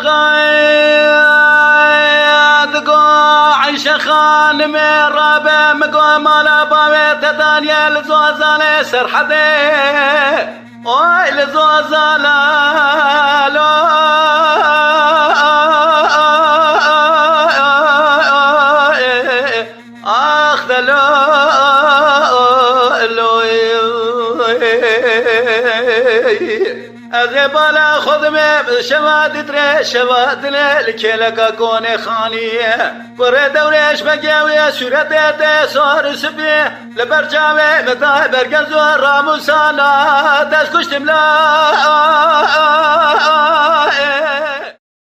غايد عيش خان من رابع مقام على بابت دانيال زوزالي سرحدي اوي لزوزالا اخذ أذبلا خذمي شواد تري شواد لكلك كوني خانية بري دوريش بقاوية سورة دي صور سبيه لبرجاوي مدى برقزو راموسانا دس كشتم لا